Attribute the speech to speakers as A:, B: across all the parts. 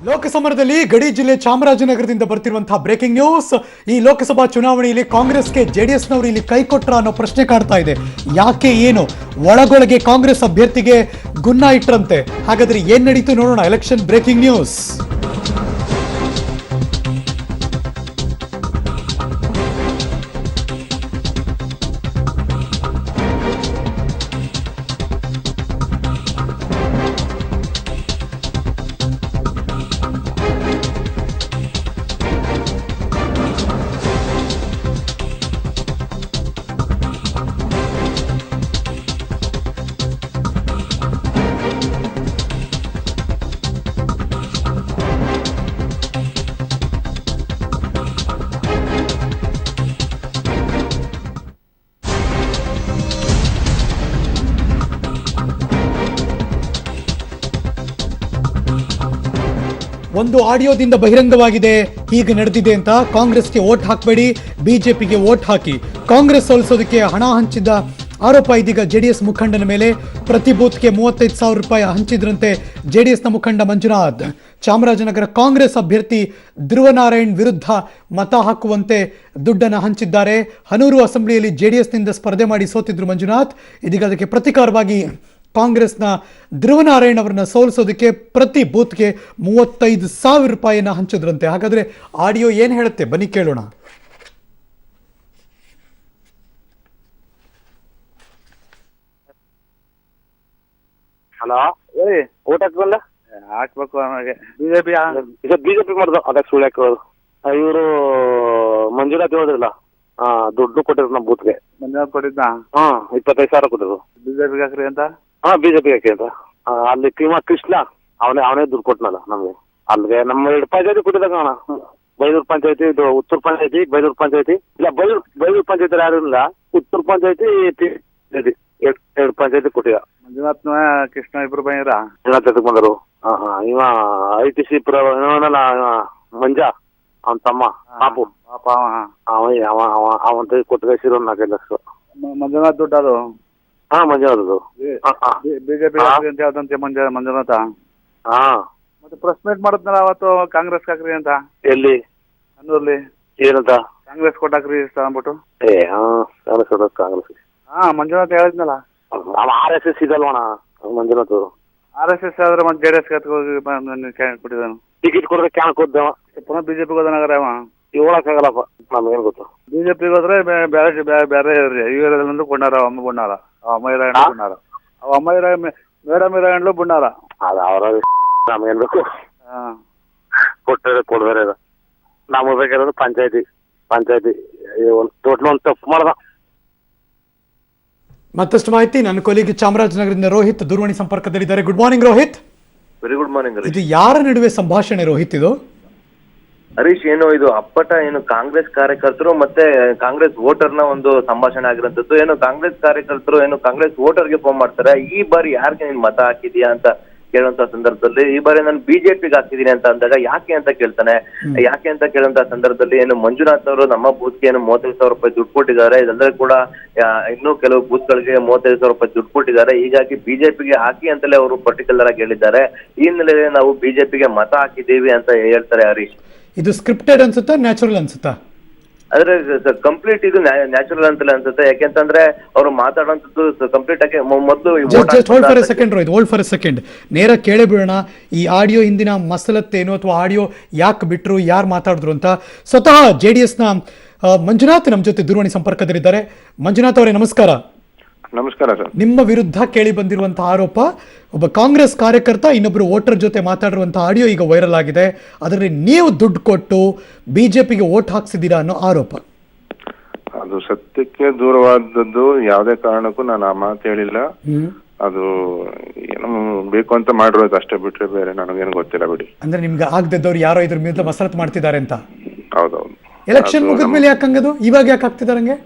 A: ಲೋಕಸಮರದಲ್ಲಿ ಗಡಿ ಜಿಲ್ಲೆ ಚಾಮರಾಜನಗರದಿಂದ ಬರ್ತಿರುವಂತಹ breaking news. ಈ ಲೋಕಸಭಾ ಚುನಾವಣೆಯಲ್ಲಿ ಕಾಂಗ್ರೆಸ್ಗೆ ಜೆಡಿಎಸ್ನವರು ಇಲ್ಲಿ ಕೈ ಕೊಟ್ರ ಅನ್ನೋ ಪ್ರಶ್ನೆ ಕಾಡ್ತಾ ಇದೆ. ಯಾಕೆ ಏನು ಒಳಗೊಳಗೆ ಕಾಂಗ್ರೆಸ್ ಅಭ್ಯರ್ಥಿಗೆ ಗುನ್ನ ಇಟ್ರಂತೆ. ಹಾಗಾದ್ರೆ ಏನ್ ನಡೀತು ನೋಡೋಣ. Election breaking news. ಒಂದು ಆಡಿಯೋದಿಂದ ಬಹಿರಂಗವಾಗಿದೆ ಹೀಗೆ ನಡೆದಿದೆ ಅಂತ. ಕಾಂಗ್ರೆಸ್ಗೆ ವೋಟ್ ಹಾಕಬೇಡಿ, ಬಿಜೆಪಿಗೆ ವೋಟ್ ಹಾಕಿ. ಕಾಂಗ್ರೆಸ್ ಸೋಲಿಸೋದಕ್ಕೆ ಹಣ ಹಂಚಿದ ಆರೋಪ ಇದೀಗ ಜೆಡಿಎಸ್ ಮುಖಂಡನ ಮೇಲೆ. ಪ್ರತಿ ಬೂತ್ಗೆ 35,000 ರೂಪಾಯಿ ಹಂಚಿದ್ರಂತೆ ಜೆಡಿಎಸ್ನ ಮುಖಂಡ ಮಂಜುನಾಥ್. ಚಾಮರಾಜನಗರ ಕಾಂಗ್ರೆಸ್ ಅಭ್ಯರ್ಥಿ ಧ್ರುವನಾರಾಯಣ್ ವಿರುದ್ಧ ಮತ ಹಾಕುವಂತೆ ದುಡ್ಡನ್ನು ಹಂಚಿದ್ದಾರೆ. ಹನೂರು ಅಸೆಂಬ್ಲಿಯಲ್ಲಿ ಜೆಡಿಎಸ್ನಿಂದ ಸ್ಪರ್ಧೆ ಮಾಡಿ ಸೋತಿದ್ರು ಮಂಜುನಾಥ್. ಇದೀಗ ಅದಕ್ಕೆ ಪ್ರತಿಕಾರವಾಗಿ ಕಾಂಗ್ರೆಸ್ನ ಧ್ರುವನಾರಾಯಣ್ ಅವರನ್ನ ಸೋಲಿಸೋದಕ್ಕೆ ಪ್ರತಿ ಬೂತ್ಗೆ 35,000 ರೂಪಾಯಿಯನ್ನ ಹಂಚಿದ್ರಂತೆ. ಹಾಗಾದ್ರೆ ಆಡಿಯೋ ಏನ್ ಹೇಳುತ್ತೆ ಬನ್ನಿ ಕೇಳೋಣ.
B: ಹಲೋ, ಊಟಕ್ಕೆ ಬಂದ
C: ಹಾಕ್ಬೇಕು ನಮಗೆ
B: ಬಿಜೆಪಿ ಮಾಡ್ದು ಅದಕ್ಕೆ ಸುಳ್ಳು ಹಾಕೋದು. ಇವರು ಮಂಜುನಾಥ್ ಹೇಳಿದ್ರಲ್ಲ, ದುಡ್ಡು ಕೊಟ್ಟಿದ್ರು ನಮ್ಮ ಬೂತ್ಗೆ.
C: ಮಂಜುನಾಥ್ ಕೊಟ್ಟಿದ್ದ
B: 25,000 ಕೊಟ್ಟಿದ್ರು.
C: ಬಿಜೆಪಿಗೆ ಹಾಕ್ರಿ ಅಂತ.
B: ಬಿಜೆಪಿ ಹಾಕಿ ಅಂತ. ಅಲ್ಲಿ ಕೃಷ್ಣ ಅವನೇ ದುಡ್ಡು ಕೊಟ್ಟನಲ್ಲ ನಮ್ಗೆ. ಅಲ್ಲಿಗೆ ನಮ್ಮ 2 ಪಂಚಾಯತಿ ಕೊಟ್ಟಿದ್ದಾಗ ಅಣ್ಣ. ಬೈದೂರು ಪಂಚಾಯತಿ, ಇದು ಉತ್ತರ ಪಂಚಾಯತಿ, ಬೈದೂರು ಪಂಚಾಯತಿ ಇಲ್ಲ, ಬೈದೂರು ಪಂಚಾಯತಿ ಯಾರು ಇಲ್ಲ, ಉತ್ತರ ಪಂಚಾಯತಿ 2 ಪಂಚಾಯತಿ ಕೊಟ್ಟಿದ.
C: ಮಂಜುನಾಥ್ ಕೃಷ್ಣ ಇಬ್ರು ಬಂದಿರ.
B: ಮಂಜುನಾಥ್ ಬಂದರು. ಇವ ITC ಇವನಲ್ಲ ಮಂಜ, ಅವನ ತಮ್ಮ ಪಾಪು, ಅವಂತ ಕೊಟ್ಟಿಸಿರೋ 4 ಲಕ್ಷ.
C: ಮಂಜುನಾಥ್ ದುಡ್ಡು ಅದು.
B: ಮಂಜುನಾಥ್
C: ಬಿಜೆಪಿ ಅಂತ ಹೇಳ್ದಂತೆ ಮಂಜುನಾಥ. ಮತ್ತೆ ಪ್ರೆಸ್ ಮೀಟ್ ಮಾಡಿದ್ನಲ್ಲ ಅವತ್ತು, ಕಾಂಗ್ರೆಸ್ ಹಾಕ್ರಿ ಅಂತ.
B: ಎಲ್ಲಿ?
C: ಹನ್ನೂರ್ಲಿ.
B: ಏನಂತ?
C: ಕಾಂಗ್ರೆಸ್ ಕೊಟ್ಟಾಕ್ರಿ ಇಷ್ಟ ಅಂದ್ಬಿಟ್ಟು.
B: ಕಾಂಗ್ರೆಸ್
C: ಮಂಜುನಾಥ್ ಹೇಳಿದ್ನಲ್ಲ.
B: RSS ಇದಲ್ವಣ ಮಂಜುನಾಥ್.
C: RSS ಆದ್ರೆ ಮತ್ತೆ JDS ಕೊಟ್ಟಿದ್ದಾನು.
B: ಟಿಕೆಟ್ ಕೊಡೋದು ಕ್ಯಾನ್ ಕೊದ್ದವ.
C: ಪುನಃ ಬಿಜೆಪಿಗೆ ಹೋದನಾಗ್ರೆ ಅವ.
B: ಹೋಗಕ್ಕಾಗಲ್ಲಪ್ಪ, ನಮ್ಗೇನ್ ಗೊತ್ತು.
C: ಬಿಜೆಪಿಗೆ ಹೋದ್ರೆ ಬೇರೆ ಇವ್ರಂದು ಕೊಂಡಾರ. ಅಮ್ಮ ಬುಣ್ಣಾರ, ಅಮ್ಮ ಇರಾಯಣ್ಣ ಬುಣ್ಣಾರ, ಅಮ್ಮ ಮೇಡಮ್ ಇರಾಯಣ್ಣ ಬುಣ್ಣಾರ.
B: ಅದು ಅವರ ನಮ್ಗೇನ್ ಬೇಕು. ಕೊಡ್ಬೇರೆ ನಮಗೆ ಬೇಕಾಗಿರೋದು ಪಂಚಾಯತಿ ಟೋಟಲ್ ಒಂದು ತಪ್ಪು ಮಾಡ್ದ.
A: ಮತ್ತಷ್ಟು ಮಾಹಿತಿ ನನ್ನ ಕೊಲಿಗೆ ಚಾಮರಾಜನಗರದಿಂದ ರೋಹಿತ್ ದೂರವಾಣಿ ಸಂಪರ್ಕದಲ್ಲಿದ್ದಾರೆ. Good morning Rohit.
D: Very good morning.
A: ಇದು ಯಾರ ನಡುವೆ ಸಂಭಾಷಣೆ ರೋಹಿತ್ ಇದು?
D: ಹರೀಶ್, ಏನು ಇದು ಅಪ್ಪಟ ಏನು ಕಾಂಗ್ರೆಸ್ ಕಾರ್ಯಕರ್ತರು ಮತ್ತೆ ಕಾಂಗ್ರೆಸ್ ವೋಟರ್ನ ಒಂದು ಸಂಭಾಷಣೆ ಆಗಿರೋಂಥದ್ದು. ಏನು ಕಾಂಗ್ರೆಸ್ ಕಾರ್ಯಕರ್ತರು ಏನು ಕಾಂಗ್ರೆಸ್ ವೋಟರ್ಗೆ ಫೋನ್ ಮಾಡ್ತಾರೆ, ಈ ಬಾರಿ ಯಾರಿಗೆ ನೀನ್ ಮತ ಹಾಕಿದ್ಯಾ ಅಂತ ಕೇಳುವಂತ ಸಂದರ್ಭದಲ್ಲಿ ಈ ಬಾರಿ ನಾನು ಬಿಜೆಪಿಗೆ ಹಾಕಿದೀನಿ ಅಂತ ಅಂದಾಗ ಯಾಕೆ ಅಂತ ಕೇಳ್ತಾನೆ. ಯಾಕೆ ಅಂತ ಕೇಳುವಂತ ಸಂದರ್ಭದಲ್ಲಿ ಏನು ಮಂಜುನಾಥ್ ಅವರು ನಮ್ಮ ಬೂತ್ಗೆ ಏನು 35,000 ರೂಪಾಯಿ ದುಡ್ಡು ಕೊಟ್ಟಿದ್ದಾರೆ. ಇದಲ್ಲದೆ ಕೂಡ ಇನ್ನೂ ಕೆಲವು ಬೂತ್ ಗಳಿಗೆ 35,000 ರೂಪಾಯಿ ದುಡ್ಡು ಕೊಟ್ಟಿದ್ದಾರೆ. ಹೀಗಾಗಿ ಬಿಜೆಪಿಗೆ ಹಾಕಿ ಅಂತಲೇ ಅವರು ಪರ್ಟಿಕ್ಯುಲರ್ ಆಗಿ ಹೇಳಿದ್ದಾರೆ. ಈ ಹಿನ್ನೆಲೆಯಲ್ಲಿ ನಾವು ಬಿಜೆಪಿಗೆ ಮತ ಹಾಕಿದ್ದೀವಿ ಅಂತ ಹೇಳ್ತಾರೆ ಹರೀಶ್.
A: ಇದು ಸ್ಕ್ರಿಪ್ಟೆಡ್ ಅನ್ಸುತ್ತಾ, ನ್ಯಾಚುರಲ್ ಅನ್ಸುತ್ತಾ?
D: ಆದ್ರೆ ಕಂಪ್ಲೀಟ್ ಇದು ನ್ಯಾಚುರಲ್ ಅಂತಲೇ ಅನ್ಸುತ್ತೆ. ಯಾಕೆಂತಂದ್ರೆ ಅವರು ಮಾತಾಡುವಂತದ್ದು ಕಂಪ್ಲೀಟ್ ಆಗಿ ಮೊದಲು
A: ಹೋಲ್ಡ್ ಫಾರ್ ಎ ಸೆಕೆಂಡ್ ನೇರ ಕೇಳೇ ಬಿಡೋಣ. ಈ ಆಡಿಯೋ ಹಿಂದಿನ ಮಸಲತ್ತೇನು ಅಥವಾ ಆಡಿಯೋ ಯಾಕೆ ಬಿಟ್ರು, ಯಾರು ಮಾತಾಡಿದ್ರು ಅಂತ. ಸ್ವತಃ JDSನ ಮಂಜುನಾಥ್ ನಮ್ಮ ಜೊತೆ ದೂರವಾಣಿ ಸಂಪರ್ಕದಲ್ಲಿದ್ದಾರೆ. ಮಂಜುನಾಥ್ ಅವರೇ ನಮಸ್ಕಾರ.
C: ನಮಸ್ಕಾರ ಸರ್.
A: ನಿಮ್ಮ ವಿರುದ್ಧ ಕೇಳಿ ಬಂದಿರುವಂತಹ ಆರೋಪ, ಒಬ್ಬ ಕಾಂಗ್ರೆಸ್ ಕಾರ್ಯಕರ್ತ ಇನ್ನೊಬ್ಬರು ವೋಟರ್ ಜೊತೆ ಮಾತಾಡಿರುವಂತಹ ಆಡಿಯೋ ಈಗ ವೈರಲ್ ಆಗಿದೆ. ಅದರಲ್ಲಿ ನೀವು ದುಡ್ಡು ಕೊಟ್ಟು ಬಿಜೆಪಿಗೆ ವೋಟ್ ಹಾಕ್ಸಿದ್ದೀರಾ ಅನ್ನೋ ಆರೋಪ.
E: ಅದು ಸತ್ಯಕ್ಕೆ ದೂರವಾದದ್ದು. ಯಾವುದೇ ಕಾರಣಕ್ಕೂ ನಾನು ಆ ಮಾತು ಹೇಳಿಲ್ಲ. ಅದು ಏನೋ ಬೇಕು ಅಂತ ಮಾಡಿರೋದು ಅಷ್ಟೇ, ಬಿಟ್ರೆ ಬೇರೆ ನನಗೇನು ಗೊತ್ತಿಲ್ಲ ಬಿಡಿ.
A: ಅಂದ್ರೆ ನಿಮ್ಗೆ ಆಗದಿದ್ದವ್ರು ಯಾರೋ ಇದ್ರ ವಿರುದ್ಧ ಮಸರತ್ ಮಾಡ್ತಿದ್ದಾರೆ ಅಂತ?
E: ಹೌದೌದು.
A: ಎಲೆಕ್ಷನ್ ಮುಗಿದ್ಮೇಲೆ ಯಾಕೆ ಹಂಗದು? ಇವಾಗ ಯಾಕೆ ಆಗ್ತಿದಾರಂಗೆ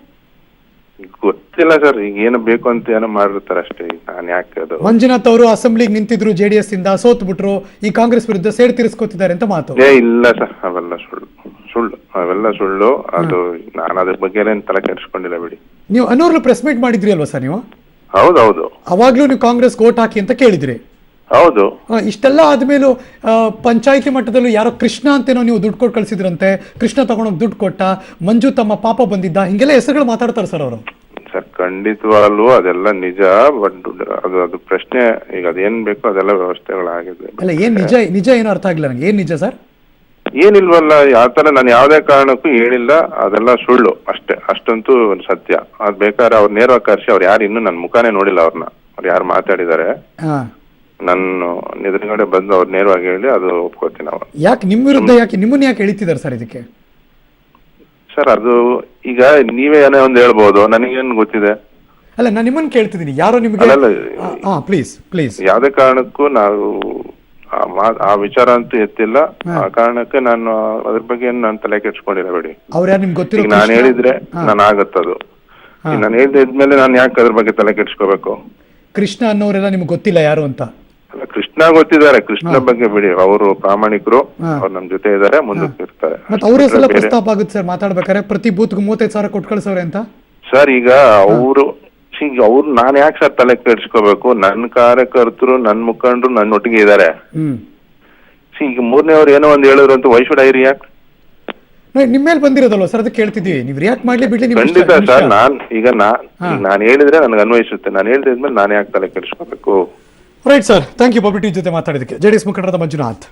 E: ಗೊತ್ತಿಲ್ಲ ಸರ್. ಈಗ ಏನು ಬೇಕು ಅಂತ ಏನೋ ಮಾಡಿರ್ತಾರೆ ಅಷ್ಟೇ. ನಾನು ಯಾಕೆ ಅದು.
A: ಮಂಜುನಾಥ್ ಅವರು ಅಸೆಂಬ್ಲಿಗೆ ನಿಂತಿದ್ರು, JDS ಇಂದ ಸೋತ್ ಬಿಟ್ರು, ಈ ಕಾಂಗ್ರೆಸ್ ವಿರುದ್ಧ ಸೇಡ್ ತೀರಿಸ್ಕೊತಿದ್ದಾರೆ ಅಂತ ಮಾತು.
E: ಇಲ್ಲ ಸರ್, ಅವೆಲ್ಲ ಸುಳ್ಳು. ಅದು ನಾನು ಅದ್ರ ಬಗ್ಗೆ ಏನ್ ತಲೆ ಕೆಡಿಸ್ಕೊಂಡಿಲ್ಲ ಬಿಡಿ.
A: ನೀವು ಅನೂರ್ಲು ಪ್ರೆಸ್ ಮೀಟ್ ಮಾಡಿದ್ರಿ ಅಲ್ವಾ ಸರ್ ನೀವು?
E: ಹೌದೌದು.
A: ಅವಾಗ್ಲೂ ನೀವು ಕಾಂಗ್ರೆಸ್ ವೋಟ್ ಹಾಕಿ ಅಂತ ಕೇಳಿದ್ರಿ?
E: ಹೌದು.
A: ಇಷ್ಟೆಲ್ಲ ಆದ್ಮೇಲೂ ಪಂಚಾಯತಿ ಮಟ್ಟದಲ್ಲೂ ಯಾರೋ ಕೃಷ್ಣ ಅಂತೇನೋ ನೀವು ದುಡ್ಡು ಕೊಟ್ಟು ಕಳ್ಸಿದ್ರಂತೆ, ಕೃಷ್ಣ ತಗೊಂಡೋಗಿ ದುಡ್ಡು ಕೊಟ್ಟ, ಮಂಜು ತಮ್ಮ ಪಾಪ ಬಂದಿದ್ದ, ಹಿಂಗೆಲ್ಲ ಹೆಸರುಗಳು ಮಾತಾಡ್ತಾರೆ ಸರ್ ಅವರು.
E: ಸರ್ ಖಂಡಿತವಾಗ್ಲೂ ಅದೆಲ್ಲ ನಿಜ. ಬಟ್ ಅದು ಪ್ರಶ್ನೆ ಈಗ ಅದೇನ್ ಬೇಕೋ ಅದೆಲ್ಲ ವ್ಯವಸ್ಥೆಗಳಾಗಿದೆ.
A: ಅಲ್ಲ, ಏನ್ ನಿಜ ಏನು ಅರ್ಥ ಆಗಿಲ್ಲ ನನಗೆ. ಏನ್ ನಿಜ ಸರ್?
E: ಏನಿಲ್ವಲ್ಲ, ಯಾವ ತರ ನಾನು ಯಾವ್ದೇ ಕಾರಣಕ್ಕೂ ಹೇಳಿಲ್ಲ, ಅದೆಲ್ಲ ಸುಳ್ಳು ಅಷ್ಟೇ. ಅಷ್ಟಂತೂ ಸತ್ಯ. ಅದ್ ಬೇಕಾದ್ರೆ ಅವ್ರು ನೇರವಾಗಿ ಕರ್ಸಿ, ಅವ್ರು ಯಾರು ಇನ್ನೂ ನನ್ನ ಮುಖಾನೇ ನೋಡಿಲ್ಲ, ಅವ್ರು ಯಾರು ಮಾತಾಡಿದ್ದಾರೆ ನನ್ನ ಎದುರುಗಡೆ ಬಂದು ಅವ್ರು ನೇರವಾಗಿ ಹೇಳಿ ಅದು ಒಪ್ಕೋತೀನಿ. ಅವ್ರು
A: ಯಾಕೆ ನಿಮ್ಮ ವಿರುದ್ಧ ನಿಮ್ಮನ್ನ ಯಾಕೆ ಎಳಿತಿದ್ದಾರೆ ಸರ್ ಇದಕ್ಕೆ?
E: ಸರ್ ಅದು ಈಗ ನೀವೇ ಏನೋ ಒಂದು ಹೇಳ್ಬೋದು, ನನಗೇನು ಗೊತ್ತಿದೆ.
A: ಅಲ್ಲ, ನಾನು ನಿಮ್ಮನ್ನ ಕೇಳ್ತಿದ್ದೀನಿ, ಯಾರೋ ನಿಮಗೆ ಪ್ಲೀಸ್
E: ಯಾವ್ದೇ ಕಾರಣಕ್ಕೂ ನಾವು ಆ ವಿಚಾರ ಅಂತೂ ಎತ್ತಿಲ್ಲ. ಆ ಕಾರಣಕ್ಕೆ ನಾನು ಅದ್ರ ಬಗ್ಗೆ ನಾನು ತಲೆ ಕೆಡ್ಸ್ಕೊಂಡಿರಬೇಡಿ.
A: ಅವ್ರು ಯಾರು ನಿಮ್ಗೆ ಗೊತ್ತಿಲ್ಲ?
E: ನಾನು ಹೇಳಿದ್ರೆ ನಾನು ಆಗತ್ತದು. ನಾನು ಹೇಳಿದ್ಮೇಲೆ ನಾನು ಯಾಕೆ ಅದ್ರ ಬಗ್ಗೆ ತಲೆ ಕೆಡ್ಸ್ಕೋಬೇಕು?
A: ಕೃಷ್ಣ ಅನ್ನೋರೆಲ್ಲ ನಿಮ್ಗೆ ಗೊತ್ತಿಲ್ಲ ಯಾರು ಅಂತ?
E: ಕೃಷ್ಣ ಗೊತ್ತಿದ್ದಾರೆ. ಕೃಷ್ಣ ಬಗ್ಗೆ ಬಿಡಿ, ಅವರು ಪ್ರಾಮಾಣಿಕರು, ಅವ್ರು ನಮ್ ಜೊತೆ ಇದ್ದಾರೆ, ಮುಂದಕ್ಕೆ ಇರ್ತಾರೆ.
A: ಮತ್ತೆ ಅವ್ರ ಹೆಸರೆಲ್ಲ ಪ್ರಸ್ತಾಪ ಆಗುತ್ತೆ ಸರ್ ಮಾತಾಡ್ಬೇಕಾದ್ರೆ, ಪ್ರತಿ ಬೂತ್ಗೆ 35,000 ಕೊಟ್ಟು ಕಳ್ಸವ್ರೆ ಅಂತ.
E: ಸರ್ ಈಗ ಅವ್ರು ನಾನು ಯಾಕೆ ಸರ್ ತಲೆ ಕೆಡ್ಸ್ಕೋಬೇಕು? ನನ್ನ ಕಾರ್ಯಕರ್ತರು, ನನ್ನ ಮುಖಂಡರು ನನ್ನ ಒಟ್ಟಿಗೆ ಇದ್ದಾರೆ. ಈಗ ಮೂರನೇವ್ರು ಏನೋ ಒಂದು ಹೇಳಿದ್ರು ಅಂತ ವೈ ಶುಡ್ ಐ ರಿಯಾಕ್ಟ್?
A: ನಿಮ್ಮ ಮೇಲೆ ಬಂದಿರೋದಲ್ವ ಸರ್, ಅದಕ್ಕೆ ಕೇಳ್ತಿದ್ದೀವಿ. ನೀವು ರಿಯಾಕ್ಟ್ ಮಾಡ್ಲಿ ಬಿಡ್ಲಿ
E: ಖಂಡಿತ ಸರ್. ನಾನು ಹೇಳಿದ್ರೆ ನನಗೆ ಅನ್ವಯಿಸುತ್ತೆ. ನಾನು ಹೇಳಿದ್ಮೇಲೆ ನಾನು ಯಾಕೆ ತಲೆ ಕೆಡ್ಸ್ಕೋಬೇಕು?
A: Right sir, thank you. Public ಜೊತೆ ಮಾತಾಡಿದಕ್ಕೆ. ಜೆಡಿಎಸ್ ಮುಖಂಡರಾದ ಮಂಜುನಾಥ್.